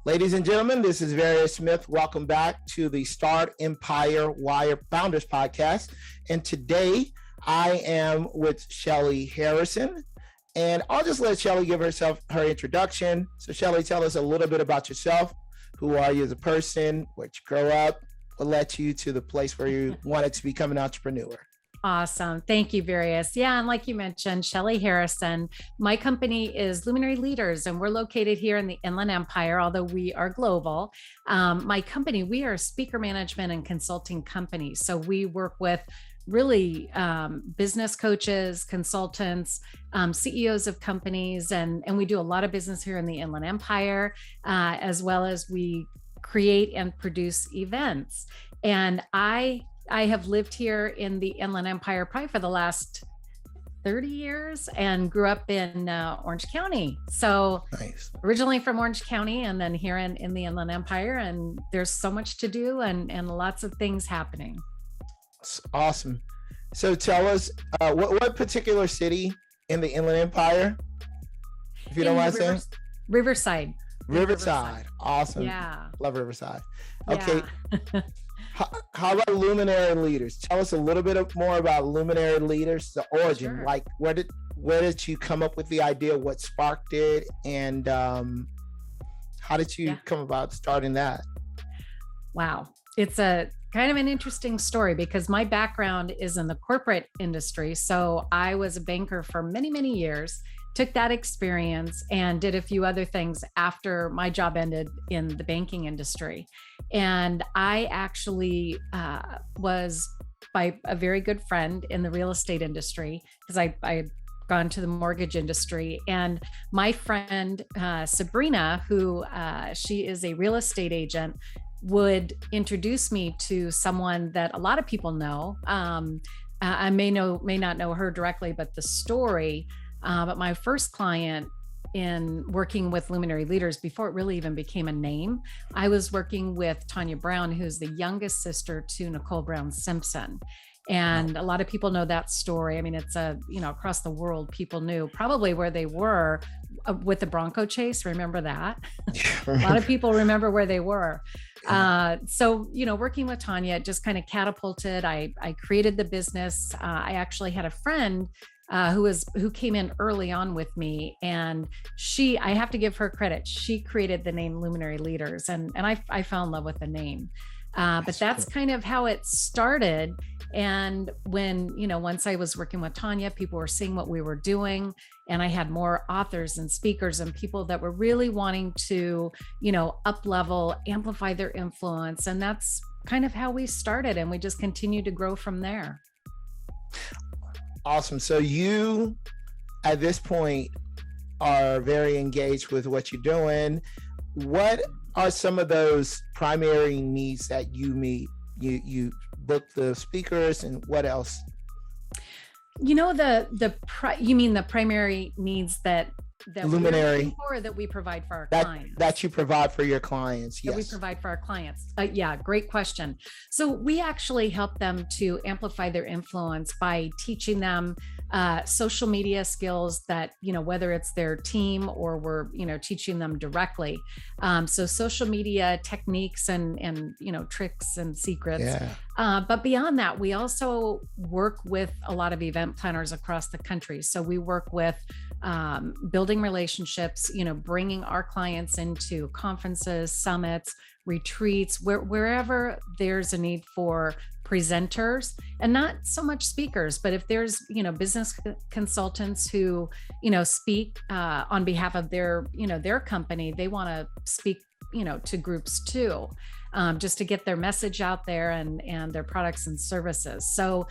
Ladies and gentlemen, this is Various Smith. Welcome back to the Startempire Wire Founders Podcast. And today I am with Shelly Harrison. And I'll just let Shelly give her introduction. So Shelly, tell us a little bit about yourself. Who are you as a person? Where'd you grow up? What led you to the place where you wanted to become an entrepreneur? Awesome. Thank you, Various. Yeah. And like you mentioned, Shelly Harrison, my company is Luminary Leaders, and we're located here in the Inland Empire, although we are global. My company, we are a speaker management and consulting company. So we work with really business coaches, consultants, CEOs of companies, and we do a lot of business here in the Inland Empire, as well as we create and produce events. And I have lived here in the Inland Empire probably for the last 30 years and grew up in Orange County. So nice. Originally from Orange County and then here in the Inland Empire, and there's so much to do and lots of things happening. Awesome. So tell us, what particular city in the Inland Empire, if you don't mind saying? Riverside. Riverside. Awesome. Yeah. Love Riverside. Okay. Yeah. How about Luminary Leaders? Tell us a little bit more about Luminary Leaders, the origin. Sure. Like where did you come up with the idea? What sparked it? And how did you come about starting that? Wow. It's a kind of an interesting story because my background is in the corporate industry. So I was a banker for many, many years, took that experience and did a few other things after my job ended in the banking industry. And I actually was by a very good friend in the real estate industry because I had gone to the mortgage industry. And my friend, Sabrina, who she is a real estate agent, would introduce me to someone that a lot of people know. I may not know her directly, but the story. But my first client in working with Luminary Leaders, before it really even became a name, I was working with Tanya Brown, who's the youngest sister to Nicole Brown Simpson. And a lot of people know that story. I mean, it's across the world, people knew probably where they were with the Bronco chase. Remember that? A lot of people remember where they were. So, working with Tanya, it just kind of catapulted. I created the business. I actually had a friend who came in early on with me, and I have to give her credit. She created the name Luminary Leaders, and I fell in love with the name. But that's kind of how it started. And when, once I was working with Tanya, people were seeing what we were doing, and I had more authors and speakers and people that were really wanting to, up level, amplify their influence. And that's kind of how we started, and we just continued to grow from there. Awesome. So you, at this point, are very engaged with what you're doing. What are some of those primary needs that you meet? You book the speakers, and what else? You mean the primary needs that Luminary or that we provide for our clients? That you provide for your clients. Yes. That we provide for our clients. Great question. So we actually help them to amplify their influence by teaching them social media skills that, whether it's their team or we're, teaching them directly. So social media techniques and tricks and secrets. Yeah. But beyond that, we also work with a lot of event planners across the country. So we work with building relationships, bringing our clients into conferences, summits, retreats, wherever there's a need for presenters, and not so much speakers, but if there's, business consultants who, speak on behalf of their company, they want to speak, to groups too, just to get their message out there and their products and services. So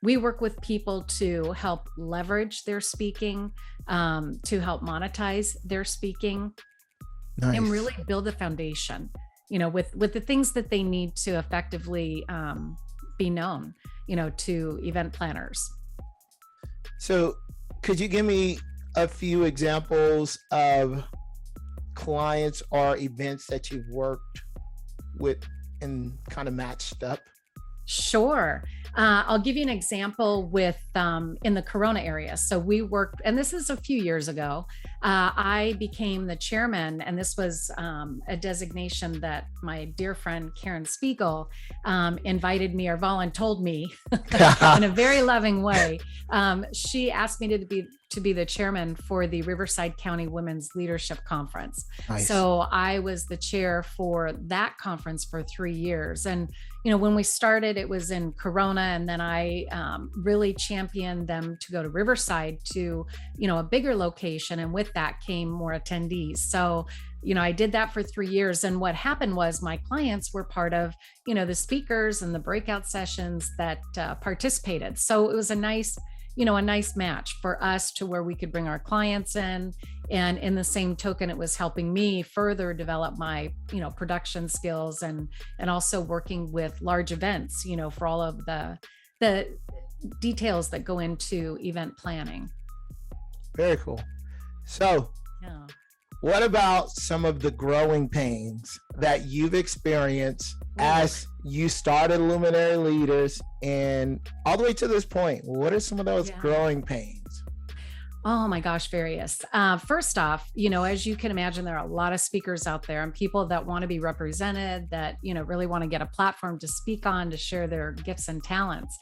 we work with people to help leverage their speaking, to help monetize their speaking. Nice. And really build a foundation, with the things that they need to effectively be known, to event planners. So could you give me a few examples of clients or events that you've worked with and kind of matched up? Sure. I'll give you an example with in the Corona area. So we worked, and this is a few years ago, I became the chairman, and this was a designation that my dear friend Karen Spiegel invited me or voluntold me in a very loving way. She asked me to be the chairman for the Riverside County Women's Leadership Conference. Nice. So I was the chair for that conference for 3 years. And, when we started, it was in Corona, and then I really championed them to go to Riverside to, a bigger location. And with that came more attendees. So, I did that for 3 years. And what happened was my clients were part of, the speakers and the breakout sessions that participated. So it was a nice match for us to where we could bring our clients in. And in the same token, it was helping me further develop my, production skills and also working with large events, for all of the details that go into event planning. Very cool. So, Yeah. what about some of the growing pains that you've experienced as you started Luminary Leaders and all the way to this point? What are some of those growing pains? Oh my gosh, various. First off, as you can imagine, there are a lot of speakers out there and people that want to be represented, that, really want to get a platform to speak on, to share their gifts and talents.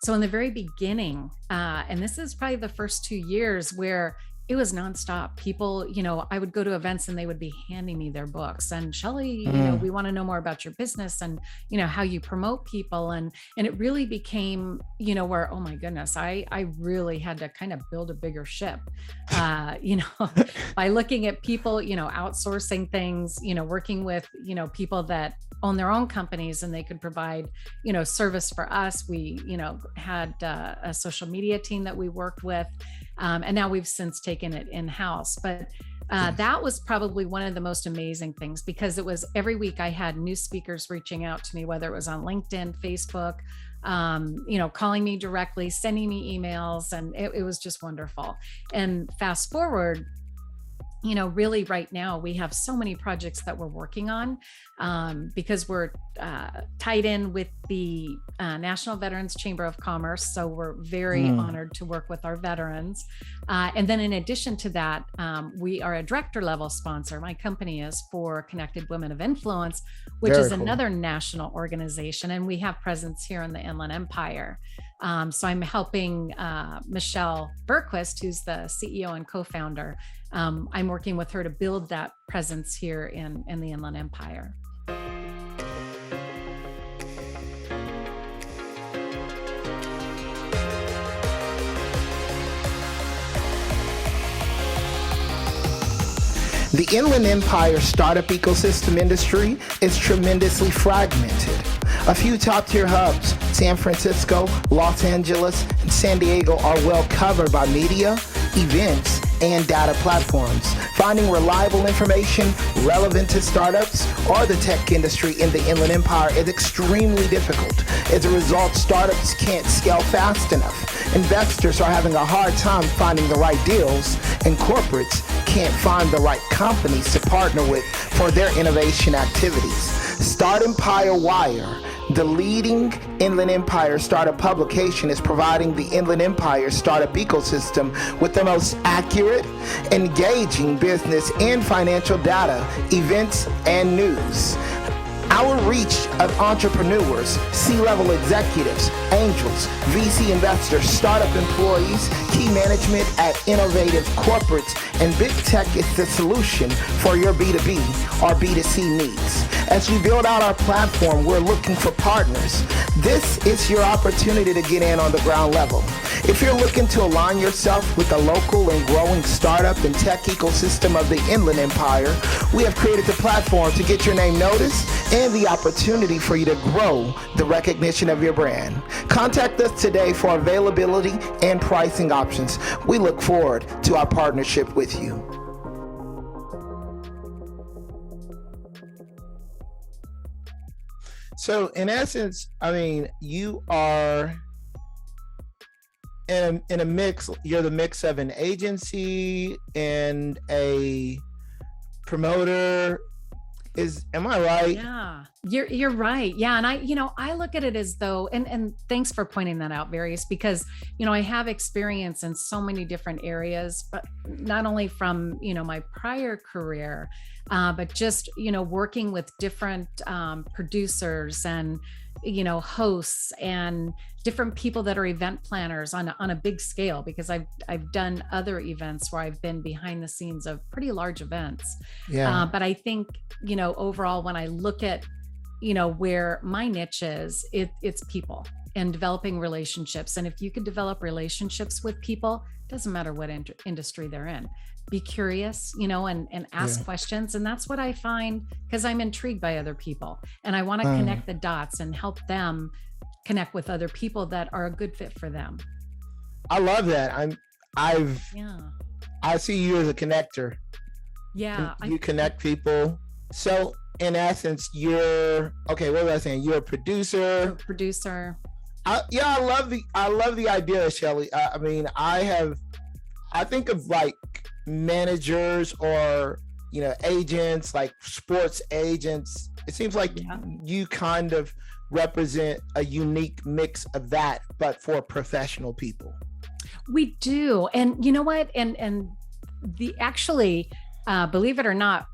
So in the very beginning, and this is probably the first 2 years where it was nonstop. People, I would go to events and they would be handing me their books and Shelly, we want to know more about your business and, how you promote people. And it really became, where, oh my goodness, I really had to kind of build a bigger ship, by looking at people, outsourcing things, working with, people that own their own companies and they could provide, service for us. We, had a social media team that we worked with. And now we've since taken it in-house. But that was probably one of the most amazing things, because it was every week I had new speakers reaching out to me, whether it was on LinkedIn, Facebook, calling me directly, sending me emails, and it was just wonderful. And fast forward, really right now we have so many projects that we're working on because we're tied in with the National Veterans Chamber of Commerce. So we're very honored to work with our veterans. And then in addition to that, we are a director level sponsor. My company is for Connected Women of Influence, which is another national organization. And we have presence here in the Inland Empire. So I'm helping Michelle Berquist, who's the CEO and co-founder. I'm working with her to build that presence here in the Inland Empire. The Inland Empire startup ecosystem industry is tremendously fragmented. A few top-tier hubs, San Francisco, Los Angeles, and San Diego, are well covered by media, events, and data platforms. Finding reliable information relevant to startups or the tech industry in the Inland Empire is extremely difficult. As a result, startups can't scale fast enough. Investors are having a hard time finding the right deals, and corporates can't find the right companies to partner with for their innovation activities. Startempire Wire, the leading Inland Empire startup publication, is providing the Inland Empire startup ecosystem with the most accurate, engaging business and financial data, events, and news. Our reach of entrepreneurs, C-level executives, angels, VC investors, startup employees, key management at innovative corporates, and big tech is the solution for your B2B or B2C needs. As we build out our platform, we're looking for partners. This is your opportunity to get in on the ground level. If you're looking to align yourself with the local and growing startup and tech ecosystem of the Inland Empire, we have created the platform to get your name noticed and the opportunity for you to grow the recognition of your brand. Contact us today for availability and pricing options. We look forward to our partnership with you. So in essence, I mean, you are in a mix, you're the mix of an agency and a promoter. Am I right? Yeah, you're right. Yeah. And I look at it as though, and thanks for pointing that out, Various, because, I have experience in so many different areas, but not only from, my prior career, but just, working with different producers and, hosts and different people that are event planners on a big scale, because I've done other events where I've been behind the scenes of pretty large events. Yeah. But I think, overall, when I look at, where my niche is, it's people and developing relationships. And if you could develop relationships with people, doesn't matter what industry they're in, be curious, and ask questions. And that's what I find, because I'm intrigued by other people and I want to connect the dots and help them connect with other people that are a good fit for them. I love that. I see you as a connector. Yeah. You connect people. So in essence, what was I saying? You're a producer. I love the idea, Shelly. I think of like managers or, agents, like sports agents. It seems like you kind of represent a unique mix of that, but for professional people. We do. And you know what? And believe it or not,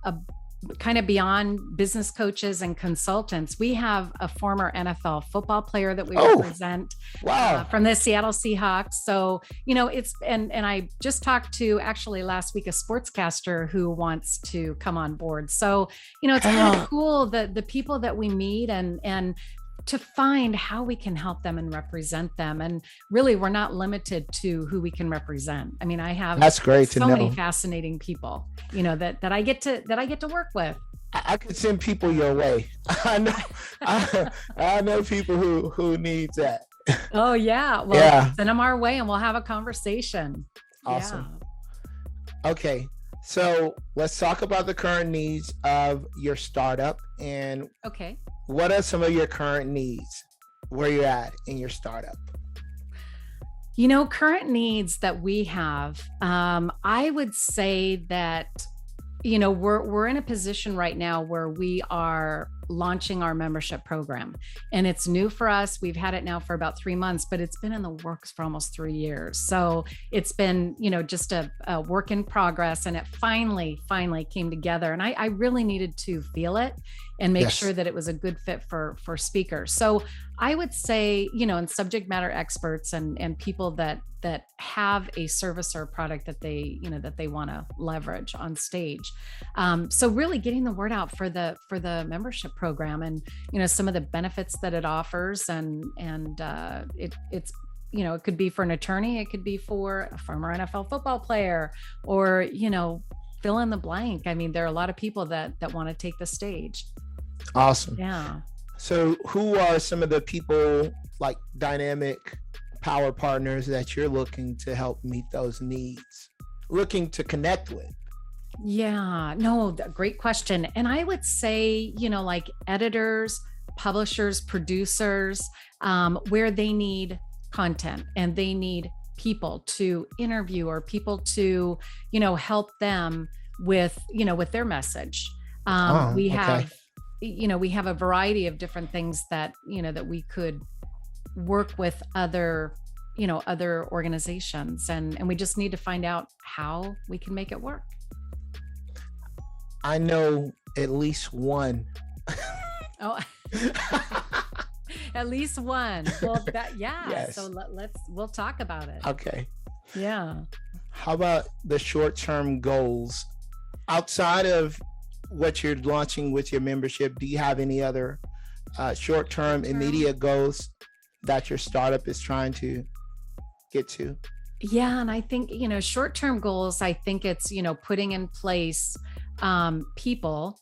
kind of beyond business coaches and consultants, we have a former NFL football player that we represent from the Seattle Seahawks. So, and I just talked to actually last week a sportscaster who wants to come on board. So, it's kind of cool the people that we meet and to find how we can help them and represent them. And really, we're not limited to who we can represent. I mean, I have that's great to know. So many fascinating people, that I get to work with. I could send people your way. I know, I know people who needs that. Oh yeah. Well, send them our way and we'll have a conversation. Awesome. Yeah. Okay. So let's talk about the current needs of your startup and what are some of your current needs, where you're at in your startup? Current needs that we have, I would say that, we're in a position right now where we are launching our membership program, and it's new for us. We've had it now for about 3 months, but it's been in the works for almost 3 years. So it's been, just a work in progress, and it finally came together. And I really needed to feel it and make sure that it was a good fit for speakers. So I would say, and subject matter experts and people that have a service or a product that they want to leverage on stage. So really getting the word out for the membership program and, some of the benefits that it offers. And it's, it could be for an attorney, it could be for a former NFL football player, or, fill in the blank. I mean, there are a lot of people that want to take the stage. Awesome. Yeah. So who are some of the people, like dynamic power partners, that you're looking to help meet those needs, looking to connect with? Yeah, no, great question. And I would say, like editors, publishers, producers, where they need content and they need people to interview or people to, help them with, with their message. We have a variety of different things that, that we could work with other organizations, and we just need to find out how we can make it work. I know at least one. Oh, at least one. Well, Yes. So we'll talk about it. Okay. Yeah. How about the short-term goals outside of what you're launching with your membership? Do you have any other short-term immediate goals that your startup is trying to get to? Yeah. And I think, short-term goals, I think it's, putting in place people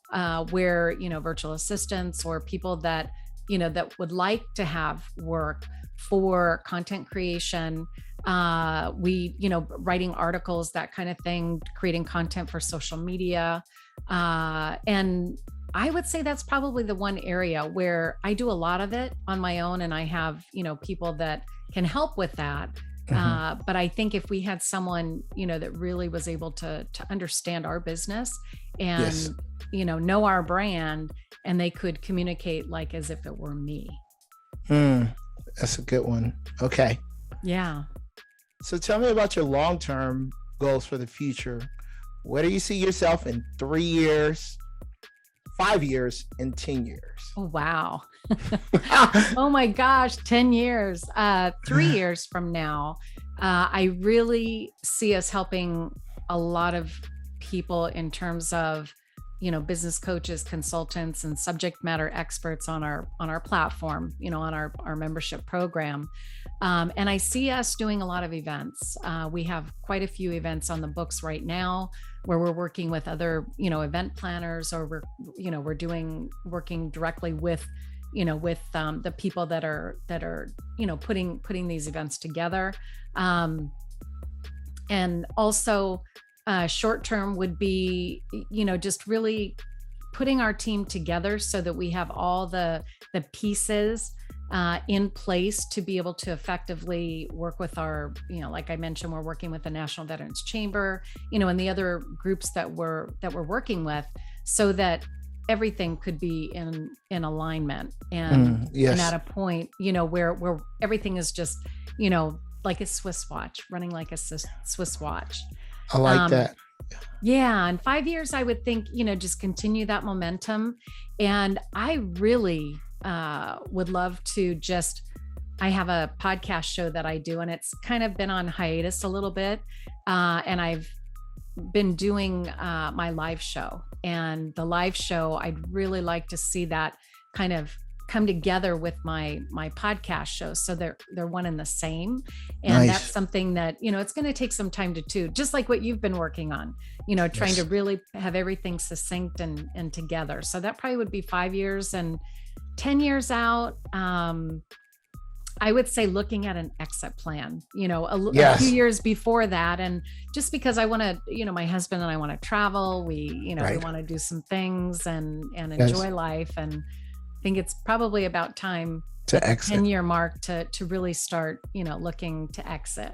where, virtual assistants or people that, that would like to have work for content creation, writing articles, that kind of thing, creating content for social media. And I would say that's probably the one area where I do a lot of it on my own, and I have, people that can help with that. But I think if we had someone, that really was able to understand our business and, Yes. Know our brand, and they could communicate like as if it were me. That's a good one. Okay. Yeah. So tell me about your long-term goals for the future. Where do you see yourself in 3 years, 5 years, and 10 years? Oh, wow. Oh my gosh, 10 years, 3 years from now. I really see us helping a lot of people in terms of, business coaches, consultants, and subject matter experts on our platform, on our membership program. And I see us doing a lot of events. We have quite a few events on the books right now where we're working with other, event planners, or we're working directly with the people that are putting these events together. And also short term would be, just really putting our team together so that we have all the pieces in place to be able to effectively work with our, like I mentioned, we're working with the National Veterans Chamber, and the other groups that we're working with, so that everything could be in alignment and at a point, where everything is just, like a Swiss watch, running like a Swiss watch. I like that. Yeah. In 5 years, I would think, just continue that momentum. And I really would love to I have a podcast show that I do, and it's kind of been on hiatus a little bit. And I've been doing my live show, and the live show, I'd really like to see that kind of come together with my podcast show, so they're one and the same. And that's something that it's going to take some time to just like what you've been working on, trying to really have everything succinct and together. So that probably would be 5 years. And 10 years out, I would say looking at an exit plan, a few years before that. And just because I want to, my husband and I want to travel, we want to do some things and enjoy life. And I think it's probably about time to exit. 10-year mark to really start, looking to exit.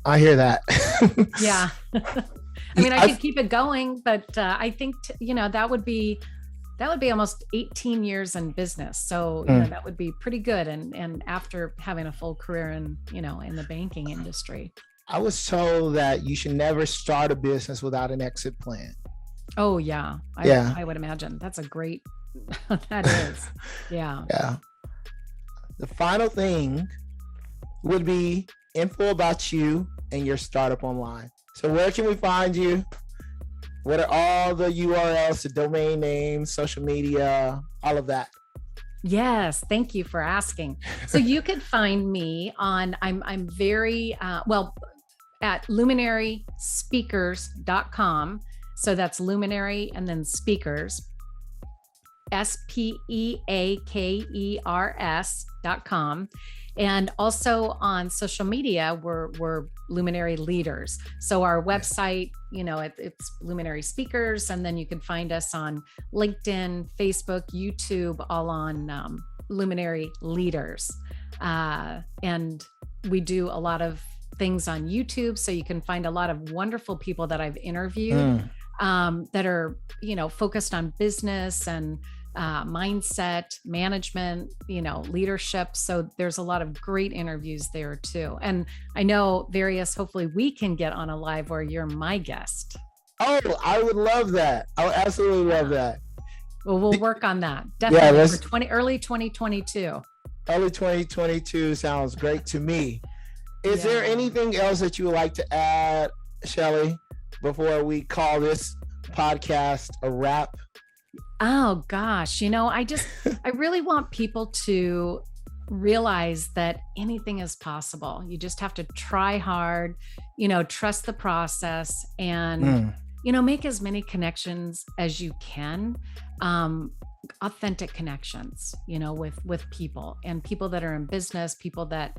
I hear that. Yeah. I mean, I could keep it going, but I think, that would be almost 18 years in business. So that would be pretty good. And after having a full career in the banking industry. I was told that you should never start a business without an exit plan. Oh yeah. I would imagine that's a great, that is. Yeah. Yeah. The final thing would be info about you and your startup online. So where can we find you? What are all the URLs, the domain names, social media, all of that? Yes, thank you for asking. So you could find me on, I'm very, at luminaryspeakers.com. So that's Luminary and then speakers, SPEAKERS.com. And also on social media, we're Luminary Leaders. So our website, it's Luminary Speakers, and then you can find us on LinkedIn, Facebook, YouTube, all on Luminary Leaders. And we do a lot of things on YouTube, so you can find a lot of wonderful people that I've interviewed that are, focused on business and mindset, management, leadership. So there's a lot of great interviews there too. And I know hopefully we can get on a live where you're my guest. Oh, I would love that. I would absolutely love that. Well, we'll work on that. Definitely for early 2022. Early 2022 sounds great to me. Is there anything else that you would like to add, Shelly, before we call this podcast a wrap? Oh gosh, I really want people to realize that anything is possible. You just have to try hard, trust the process, and make as many connections as you can, authentic connections, with people and people that are in business, people that,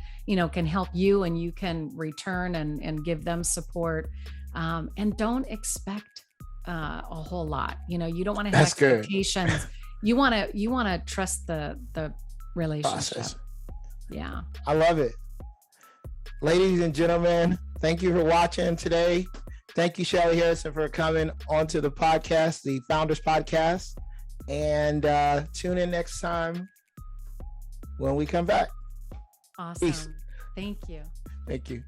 can help you and you can return and give them support, and don't expect a whole lot. You don't want to have expectations. Good. You want to trust the relationship. Process. Yeah. I love it. Ladies and gentlemen, thank you for watching today. Thank you, Shelly Harrison, for coming onto the podcast, the Founders Podcast. And tune in next time when we come back. Awesome. Peace. Thank you. Thank you.